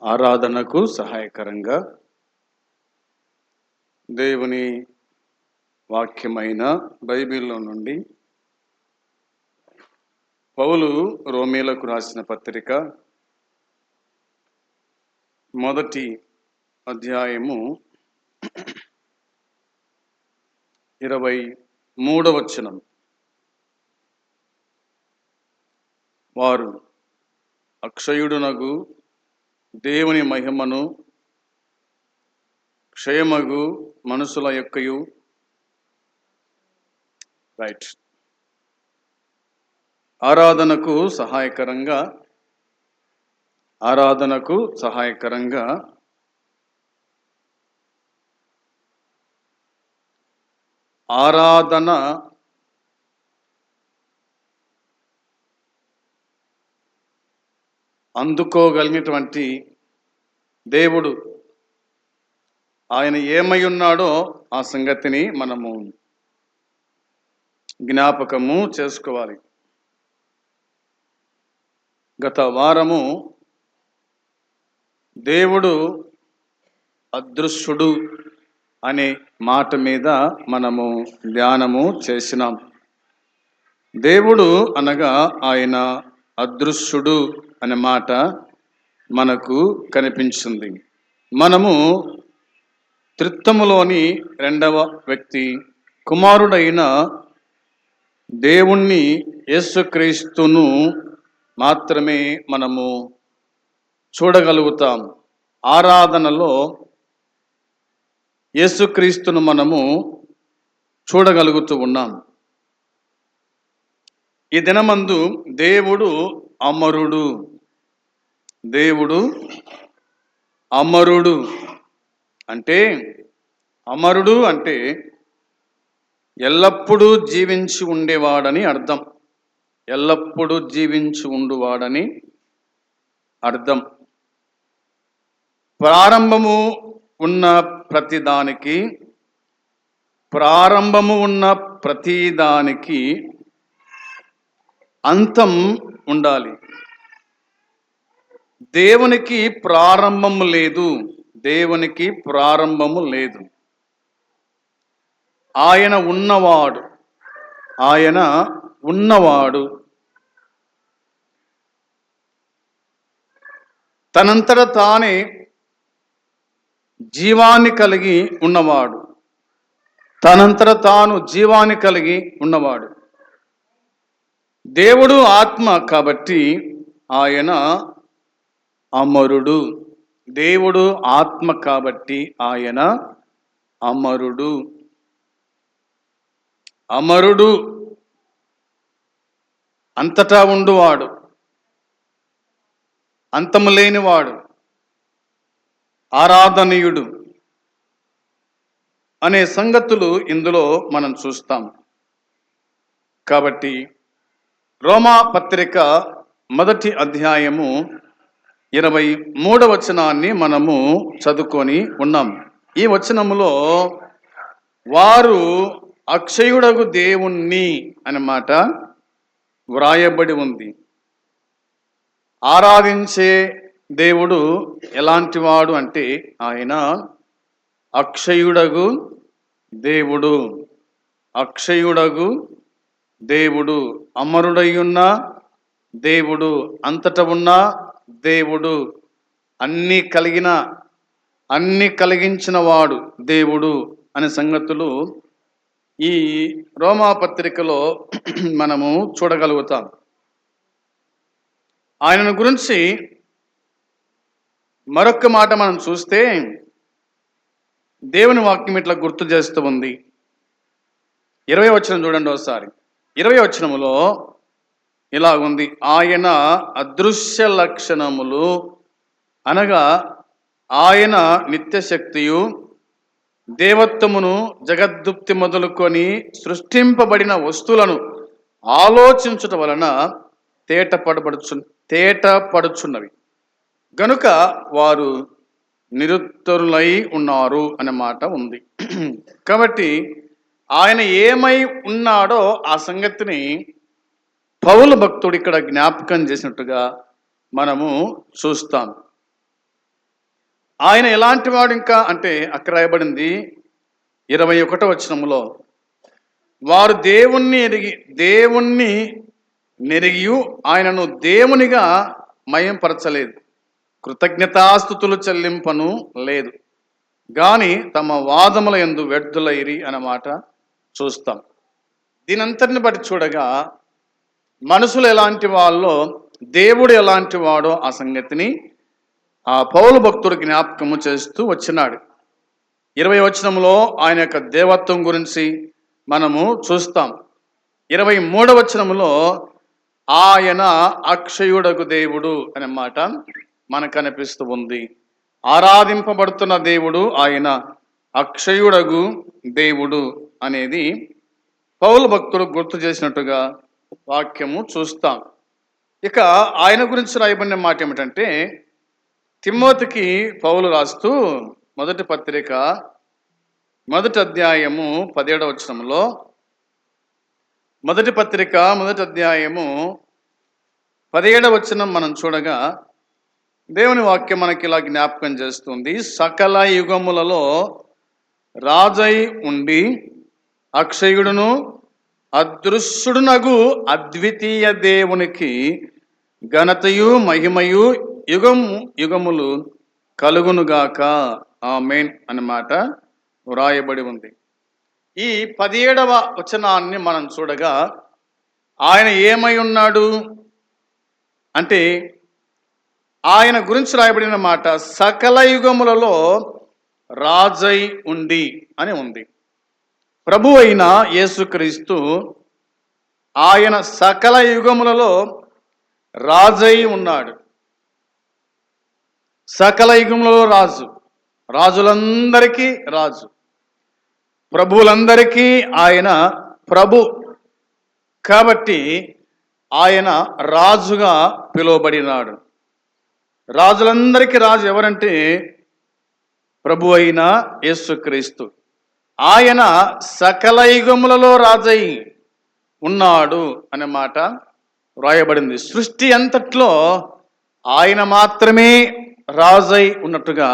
ఆరాధనకు సహాయకరంగా దేవుని వాక్యమైన బైబిల్లో నుండి పౌలు రోమీలకు రాసిన పత్రిక మొదటి అధ్యాయము 23వ వచనం. వారు అక్షయుడునగు దేవుని మహిమను క్షయమగు మనుషుల యొక్కయు ఆరాధనకు సహాయకరంగా ఆరాధన అందుకోగలిగినటువంటి దేవుడు ఆయన ఏమై ఉన్నాడో ఆ సంగతిని మనము జ్ఞాపకము చేసుకోవాలి. గత వారము దేవుడు అదృశ్యుడు అనే మాట మీద మనము ధ్యానము చేసినాం. దేవుడు అనగా ఆయన అదృశ్యుడు అనే మాట మనకు కనిపించింది. మనము త్రిత్వములోని రెండవ వ్యక్తి కుమారుడైన దేవుణ్ణి యేసుక్రీస్తును మాత్రమే మనము చూడగలుగుతాం. ఆరాధనలో యేసుక్రీస్తును మనము చూడగలుగుతూ ఉన్నాం. ఈ దినమందు దేవుడు అమరుడు అంటే ఎల్లప్పుడూ జీవించి ఉండేవాడని అర్థం. ఎల్లప్పుడూ జీవించి ఉండువాడని అర్థం. ప్రారంభము ఉన్న ప్రతిదానికి అంతం ఉండాలి. దేవునికి ప్రారంభము లేదు. ఆయన ఉన్నవాడు తనంతట తానే జీవాన్ని కలిగి ఉన్నవాడు. దేవుడు ఆత్మ కాబట్టి ఆయన అమరుడు. దేవుడు ఆత్మ కాబట్టి ఆయన అమరుడు, అంతటా ఉండువాడు, అంతము లేనివాడు, ఆరాధనీయుడు అనే సంగతులు ఇందులో మనం చూస్తాం. కాబట్టి రోమా పత్రిక మొదటి అధ్యాయము 23వ వచనాన్ని మనము చదువుకొని ఉన్నాం. ఈ వచనములో వారు అక్షయుడగు దేవుణ్ణి అనే మాట వ్రాయబడి ఉంది. ఆరాధించే దేవుడు ఎలాంటి వాడు అంటే ఆయన అక్షయుడగు దేవుడు, అమరుడయ్యున్న దేవుడు, అంతట ఉన్న దేవుడు, అన్ని కలిగించిన వాడు దేవుడు అనే సంగతులు ఈ రోమా పత్రికలో మనము చూడగలుగుతాం. ఆయనను గురించి మరొక మాట మనం చూస్తే దేవుని వాక్యం ఇట్లా గుర్తు చేస్తూ ఉంది. 20వ వచనం చూడండి ఒకసారి. 20వ వచనములో ఇలా ఉంది, ఆయన అదృశ్య లక్షణములు అనగా ఆయన నిత్యశక్తియు దేవత్వమును జగద్దుప్తి మొదలుకొని సృష్టింపబడిన వస్తువులను ఆలోచించుట వలన తేటపడుచున్నవి గనుక వారు నిరుత్తరులై ఉన్నారు అనే మాట ఉంది. కాబట్టి ఆయన ఏమై ఉన్నాడో ఆ సంగతిని పౌలు భక్తుడు ఇక్కడ జ్ఞాపకం చేసినట్టుగా మనము చూస్తాం. ఆయన ఎలాంటి వాడు ఇంకా అంటే అక్కడ రాయబడింది 21వ వచనములో, వారు దేవుణ్ణి నెరిగి ఆయనను దేవునిగా మయంపరచలేదు, కృతజ్ఞతాస్తుతులు చెల్లింపను లేదు, గాని తమ వాదముల యందు వ్యర్థులైరి అన్నమాట చూస్తాం. దీనంతటిని బట్టి చూడగా మనుషులు ఎలాంటి వాళ్ళో దేవుడు ఎలాంటి వాడో ఆ సంగతిని ఆ పౌలు భక్తుడు జ్ఞాపకము చేస్తూ వచ్చినాడు. 20వ వచనంలో ఆయన యొక్క దేవత్వం గురించి మనము చూస్తాం. 23వ వచనంలో ఆయన అక్షయుడగు దేవుడు అనే మాట మనకు కనిపిస్తూ ఉంది. ఆరాధింపబడుతున్న దేవుడు ఆయన అక్షయుడగు దేవుడు అనేది పౌలు భక్తుడు గుర్తు చేసినట్టుగా వాక్యము చూస్తాం. ఇక ఆయన గురించి రాయబడిన మాట ఏమిటంటే, తిమోతికి పౌలు రాస్తూ మొదటి పత్రిక 1వ అధ్యాయము 17వ వచనంలో, మొదటి పత్రిక 1వ అధ్యాయము 17వ వచనం మనం చూడగా దేవుని వాక్యం మనకి ఇలా జ్ఞాపకం చేస్తుంది. సకల యుగములలో రాజై ఉండి అక్షయుడును అదృశ్యుడునగు అద్వితీయ దేవునికి ఘనతయు మహిమయు యుగములు కలుగునుగాక, ఆమేన్ అన్నమాట వ్రాయబడి ఉంది. ఈ 17వ వచనాన్ని మనం చూడగా ఆయన ఏమై ఉన్నాడు అంటే, ఆయన గురించి రాయబడిన మాట సకల యుగములలో రాజై ఉండి అని ఉంది. ప్రభు అయిన యేసుక్రీస్తు ఆయన సకల యుగములలో రాజై ఉన్నాడు. సకల యుగములలో రాజు, రాజులందరికీ రాజు, ప్రభువులందరికీ ఆయన ప్రభు. కాబట్టి ఆయన రాజుగా పిలువబడినాడు. రాజులందరికీ రాజు ఎవరంటే ప్రభు అయిన యేసుక్రీస్తు. ఆయన సకల యుగములలో రాజై ఉన్నాడు అనే మాట వ్రాయబడింది. సృష్టి అంతట్లో ఆయన మాత్రమే రాజై ఉన్నట్టుగా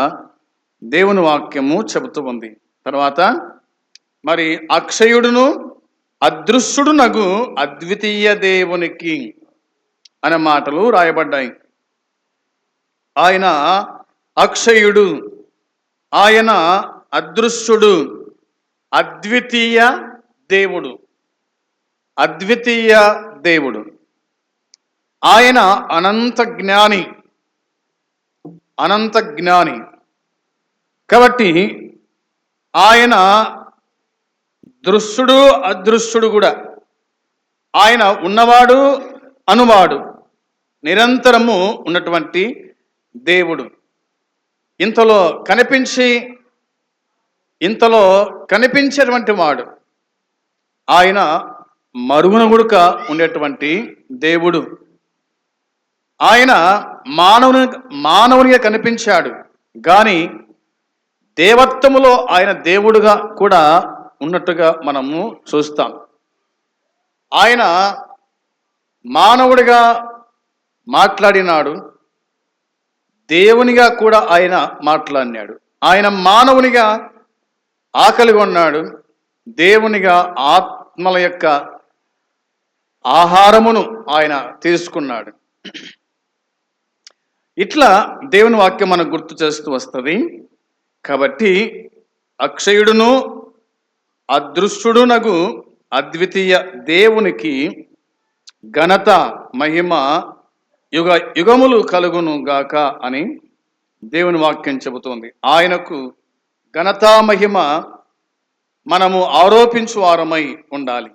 దేవుని వాక్యము చెబుతూ ఉంది. తర్వాత మరి అక్షయుడును అదృశ్యుడునగు అద్వితీయ దేవునికి అనే మాటలు రాయబడ్డాయి. ఆయన అక్షయుడు, ఆయన అదృశ్యుడు, అద్వితీయ దేవుడు, అద్వితీయ దేవుడు. ఆయన అనంత జ్ఞాని, అనంత జ్ఞాని. కాబట్టి ఆయన దృశ్యుడు అదృశ్యుడు కూడా. ఆయన ఉన్నవాడు అనువాడు, నిరంతరము ఉన్నటువంటి దేవుడు. ఇంతలో కనిపించేటువంటి వాడు. ఆయన మరుగున గుడుక ఉండేటువంటి దేవుడు. ఆయన మానవునిగా కనిపించాడు, కానీ దేవత్వములో ఆయన దేవుడుగా కూడా ఉన్నట్టుగా మనము చూస్తాం. ఆయన మానవుడిగా మాట్లాడినాడు, దేవునిగా కూడా ఆయన మాట్లాడినాడు. ఆయన మానవునిగా ఆకలి కొన్నాడు, దేవునిగా ఆత్మల యొక్క ఆహారమును ఆయన తీసుకున్నాడు. ఇట్లా దేవుని వాక్యం మనకు గుర్తు చేస్తూ వస్తుంది. కాబట్టి అక్షయుడును అదృశ్యుడునగు అద్వితీయ దేవునికి ఘనత మహిమ యుగములు కలుగును గాక అని దేవుని వాక్యం చెబుతోంది. ఆయనకు ఘనత మహిమ మనము ఆరోపించు వారమై ఉండాలి.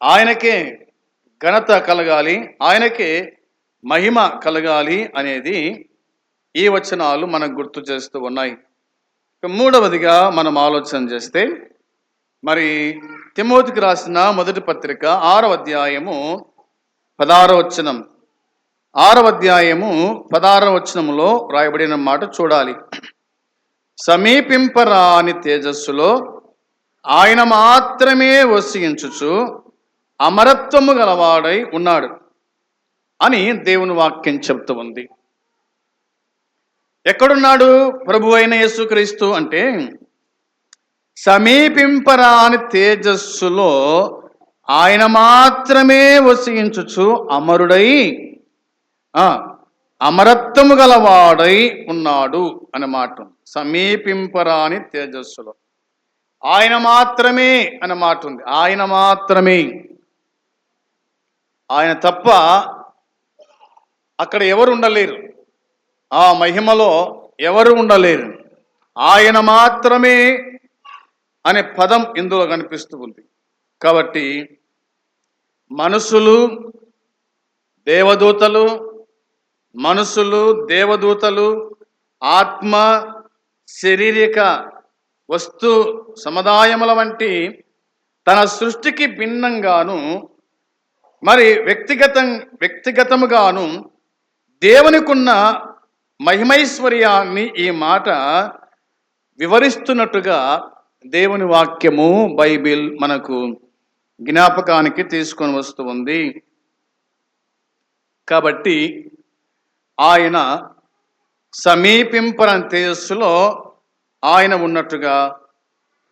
ఆయనకే ఘనత కలగాలి, ఆయనకే మహిమ కలగాలి అనేది ఈ వచనాలు మనకు గుర్తు చేస్తూ ఉన్నాయి. మూడవదిగా మనం ఆలోచన చేస్తే, మరి తిమోతికి రాసిన మొదటి పత్రిక 6వ అధ్యాయము 16వ వచనం, 6వ అధ్యాయము 16వ వచనములో రాయబడిన మాట చూడాలి. సమీపింపరాని తేజస్సులో ఆయన మాత్రమే వసించుచు అమరత్వము గలవాడై ఉన్నాడు అని దేవుని వాక్యం చెప్తూ ఉంది. ఎక్కడున్నాడు ప్రభు అయిన యేసుక్రీస్తు అంటే సమీపింపరాని తేజస్సులో ఆయన మాత్రమే వసించుచు అమరుడై అమరత్వము గలవాడై ఉన్నాడు అన్నమాట. సమీపింపరాని తేజస్సులో ఆయన మాత్రమే అన్న మాట ఉంది. ఆయన మాత్రమే, ఆయన తప్ప అక్కడ ఎవరు ఉండలేరు. ఆ మహిమలో ఎవరు ఉండలేరు. ఆయన మాత్రమే అనే పదం ఇందులో కనిపిస్తూ ఉంది. కాబట్టి మనుషులు దేవదూతలు, ఆత్మ, శారీరక వస్తు సముదాయముల వంటి తన సృష్టికి భిన్నంగాను మరి వ్యక్తిగతముగాను దేవునికున్న మహిమైశ్వర్యాన్ని ఈ మాట వివరిస్తున్నట్టుగా దేవుని వాక్యము బైబిల్ మనకు జ్ఞాపకానికి తీసుకొని వస్తూ ఉంది. కాబట్టి ఆయన సమీపింపని తేజస్సులో ఆయన ఉన్నట్టుగా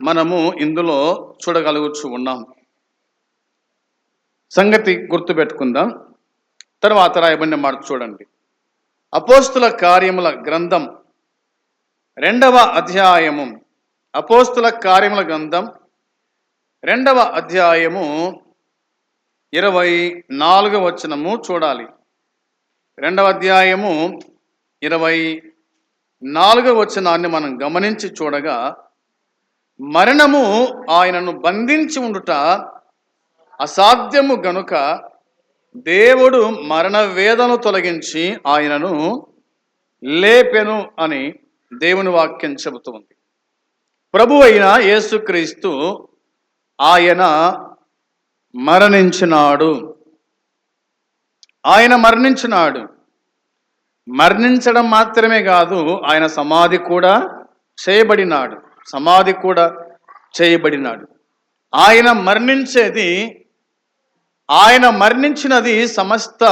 మనము ఇందులో చూడగలుగుతూ ఉన్నాం. సంగతి గుర్తుపెట్టుకుందాం. తర్వాత రాయబడిన మాట చూడండి. అపోస్తుల కార్యముల గ్రంథం 2వ అధ్యాయము, అపోస్తుల కార్యముల గ్రంథం 2వ అధ్యాయము 24వ వచనము చూడాలి. 2వ అధ్యాయము 24వ వచనాన్ని మనం గమనించి చూడగా, మరణము ఆయనను బంధించి ఉండుట అసాధ్యము గనుక దేవుడు మరణ వేదను తొలగించి ఆయనను లేపెను అని దేవుని వాక్యం చెబుతుంది. ప్రభు అయిన యేసుక్రీస్తు ఆయన మరణించినాడు. మరణించడం మాత్రమే కాదు, ఆయన సమాధి కూడా చేయబడినాడు. ఆయన మరణించినది సమస్త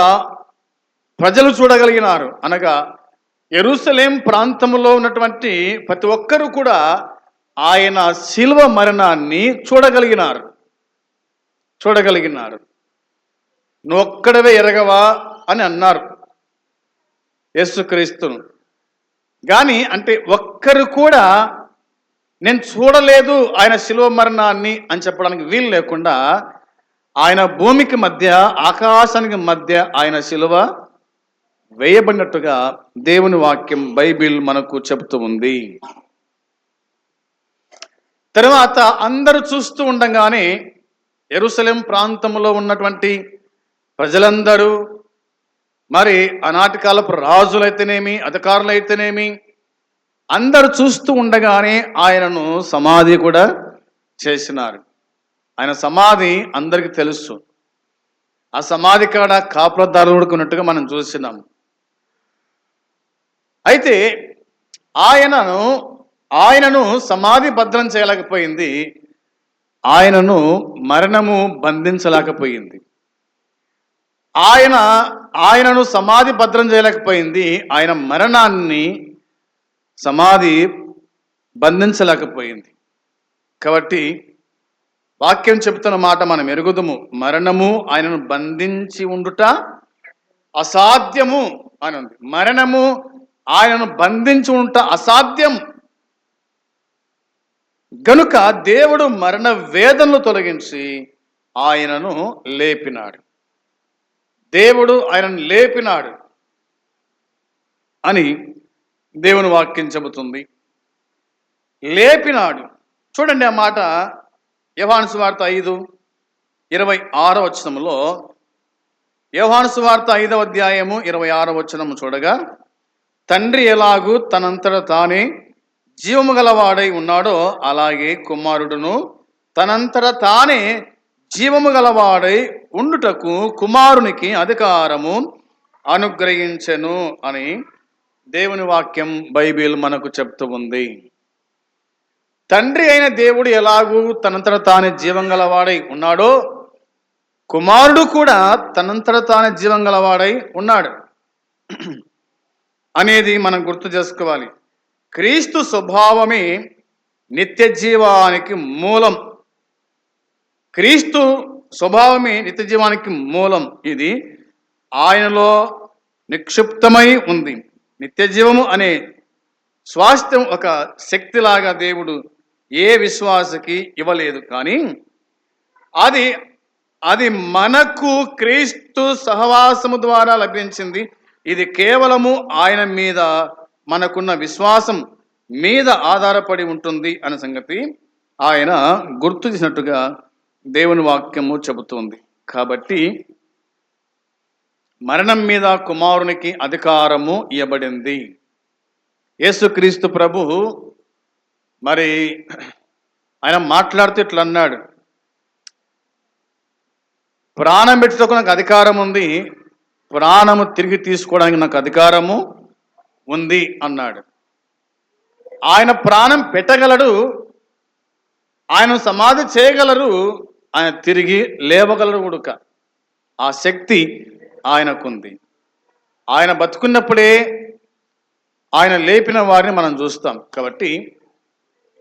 ప్రజలు చూడగలిగినారు. అనగా యెరూషలేం ప్రాంతంలో ఉన్నటువంటి ప్రతి ఒక్కరూ కూడా ఆయన శిలువ మరణాన్ని చూడగలిగినారు. నువ్వు ఒక్కడవే ఎరగవా అని అన్నారు యేసుక్రీస్తును. కానీ అంటే ఒక్కరు కూడా నేను చూడలేదు ఆయన శిలువ మరణాన్ని అని చెప్పడానికి వీలు లేకుండా ఆయన భూమికి మధ్య ఆకాశానికి మధ్య ఆయన శిలువ వేయబడినట్టుగా దేవుని వాక్యం బైబిల్ మనకు చెబుతూ ఉంది. తర్వాత అందరూ చూస్తూ ఉండగానే యెరూషలేం ప్రాంతంలో ఉన్నటువంటి ప్రజలందరూ, మరి ఆనాటి కాలపు రాజులైతేనేమి, అధికారులైతేనేమి, అందరూ చూస్తూ ఉండగానే ఆయనను సమాధి కూడా చేసినారు. ఆయన సమాధి అందరికీ తెలుసు. ఆ సమాధి కాడ కాపులదారులు ఉన్నట్టుగా మనం చూసినాం. అయితే ఆయనను సమాధి భద్రం చేయలేకపోయింది. ఆయనను మరణము బంధించలేకపోయింది. ఆయనను సమాధి భద్రం చేయలేకపోయింది. ఆయన మరణాన్ని సమాధి బంధించలేకపోయింది. కాబట్టి వాక్యం చెబుతున్న మాట మనం ఎరుగుదుము. మరణము ఆయనను బంధించి ఉండుట అసాధ్యము అని ఉంది. మరణము ఆయనను బంధించి ఉండుట అసాధ్యం గనుక దేవుడు మరణ వేదనలు తొలగించి ఆయనను లేపినాడు అని దేవుని వాక్యం చెబుతుంది. లేపినాడు. చూడండి ఆ మాట యోహాను సువార్త 5:26 వచనములో, యోహాను సువార్త 5వ అధ్యాయము 26వ వచనము చూడగా, తండ్రి ఎలాగూ తనంతట తానే జీవము గలవాడై ఉన్నాడో అలాగే కుమారుడును తనంతట తానే జీవము గలవాడై ఉండుటకు కుమారునికి అధికారము అనుగ్రహించెను అని దేవుని వాక్యం బైబిల్ మనకు చెప్తూ ఉంది. తండ్రి అయిన దేవుడు ఎలాగూ తనంతట తానే జీవం గలవాడై ఉన్నాడో, కుమారుడు కూడా తనంతట తానే జీవం గలవాడై ఉన్నాడు. అనేది మనం గుర్తు చేసుకోవాలి. క్రీస్తు స్వభావమే నిత్య జీవానికి మూలం. క్రీస్తు స్వభావమే నిత్య జీవానికి మూలం. ఇది ఆయనలో నిక్షిప్తమై ఉంది. నిత్య జీవము అనే స్వాస్థ్యం ఒక శక్తిలాగా దేవుడు ఏ విశ్వాసకి ఇవ్వలేదు. కానీ అది అది మనకు క్రీస్తు సహవాసము ద్వారా లభించింది. ఇది కేవలము ఆయన మీద మనకున్న విశ్వాసం మీద ఆధారపడి ఉంటుంది అనే సంగతి ఆయన గుర్తు చేసినట్టుగా దేవుని వాక్యము చెబుతుంది. కాబట్టి మరణం మీద కుమారునికి అధికారము ఇవ్వబడింది. యేసుక్రీస్తు ప్రభు మరి ఆయన మాట్లాడుతూ ఇట్లా అన్నాడు, ప్రాణం పెట్టుటకు నాకు అధికారం ఉంది, ప్రాణము తిరిగి తీసుకోవడానికి నాకు అధికారము ఉంది అన్నాడు. ఆయన ప్రాణం పెట్టగలడు, ఆయన సమాధి చేయగలరు, ఆయన తిరిగి లేవగలరు కూడా. ఆ శక్తి ఆయనకుంది. ఆయన బతుకున్నప్పుడే ఆయన లేపిన వారిని మనం చూస్తాం. కాబట్టి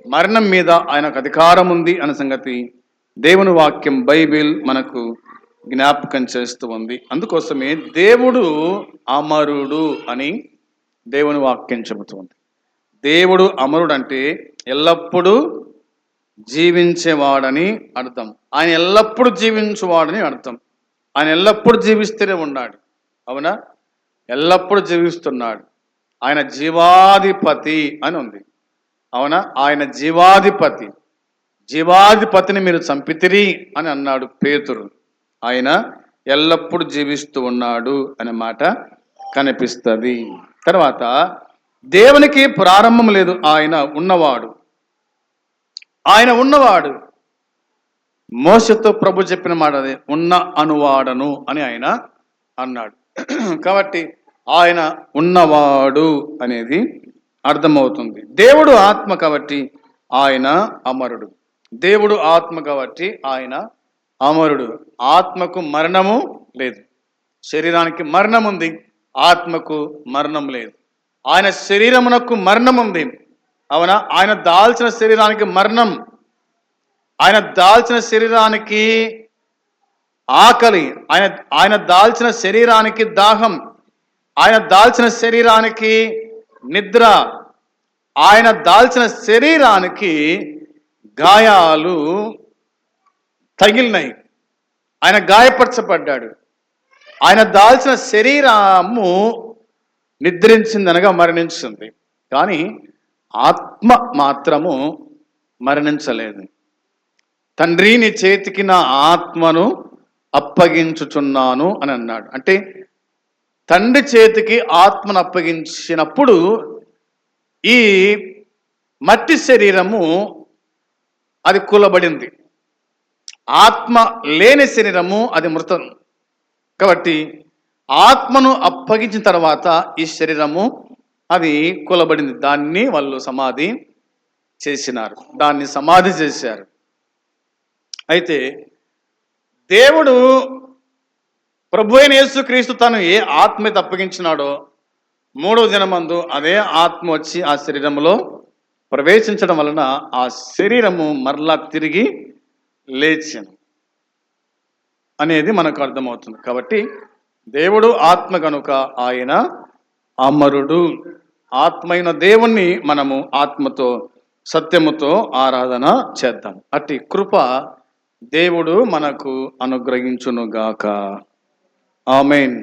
మరణం మీద ఆయనకు అధికారం ఉంది అనే సంగతి దేవుని వాక్యం బైబిల్ మనకు జ్ఞాపకం చేస్తూ ఉంది. అందుకోసమే దేవుడు అమరుడు అని దేవుని వాక్యం చెబుతుంది. దేవుడు అమరుడు అంటే ఎల్లప్పుడూ జీవించేవాడని అర్థం. ఆయన ఎల్లప్పుడూ జీవించేవాడని అర్థం. ఆయన ఎల్లప్పుడూ జీవిస్తూనే ఉన్నాడు. అవునా? ఎల్లప్పుడూ జీవిస్తున్నాడు. ఆయన జీవాధిపతి అని ఉంది. అవునా? ఆయన జీవాధిపతి. జీవాధిపతిని మీరు చంపితిరి అని అన్నాడు పేతురు. ఆయన ఎల్లప్పుడూ జీవిస్తూ ఉన్నాడు అనే మాట కనిపిస్తుంది. తర్వాత దేవునికి ప్రారంభం లేదు, ఆయన ఉన్నవాడు. ఆయన ఉన్నవాడు. మోషతో ప్రభు చెప్పిన మాట అదే, ఉన్న అనువాడను అని ఆయన అన్నాడు. కాబట్టి ఆయన ఉన్నవాడు అనేది అర్థమవుతుంది. దేవుడు ఆత్మ కాబట్టి ఆయన అమరుడు. దేవుడు ఆత్మ కాబట్టి ఆయన అమరుడు. ఆత్మకు మరణము లేదు. శరీరానికి మరణం ఉంది, ఆత్మకు మరణం లేదు. ఆయన శరీరమునకు మరణం ఉంది. అవునా? ఆయన దాల్చిన శరీరానికి మరణం, ఆయన దాల్చిన శరీరానికి ఆకలి, ఆయన దాల్చిన శరీరానికి దాహం, ఆయన దాల్చిన శరీరానికి నిద్ర, ఆయన దాల్చిన శరీరానికి గాయాలు తగిలినాయి. ఆయన గాయపరచబడ్డాడు. ఆయన దాల్చిన శరీరము నిద్రించిందనగా మరణించింది. కానీ ఆత్మ మాత్రము మరణించలేదు. తండ్రి, నీ చేతికి నా ఆత్మను అప్పగించుచున్నాను అని అన్నాడు. అంటే తండ్రి చేతికి ఆత్మను అప్పగించినప్పుడు ఈ మట్టి శరీరము అది కూలబడింది. ఆత్మ లేని శరీరము అది మృతం. కాబట్టి ఆత్మను అప్పగించిన తర్వాత ఈ శరీరము అది కూలబడింది. దాన్ని వాళ్ళు సమాధి చేసినారు, దాన్ని సమాధి చేశారు. అయితే దేవుడు ప్రభు అయిన యేసుక్రీస్తు తను ఏ ఆత్మ అయితే అప్పగించినాడో మూడవ దినమందు అదే ఆత్మ వచ్చి ఆ శరీరంలో ప్రవేశించడం వలన ఆ శరీరము మరలా తిరిగి లేచాను అనేది మనకు అర్థమవుతుంది. కాబట్టి దేవుడు ఆత్మ కనుక ఆయన అమరుడు. ఆత్మైన దేవుణ్ణి మనము ఆత్మతో సత్యముతో ఆరాధన చేద్దాం. అట్టి కృప దేవుడు మనకు అనుగ్రహించునుగాక. ఆమేన్.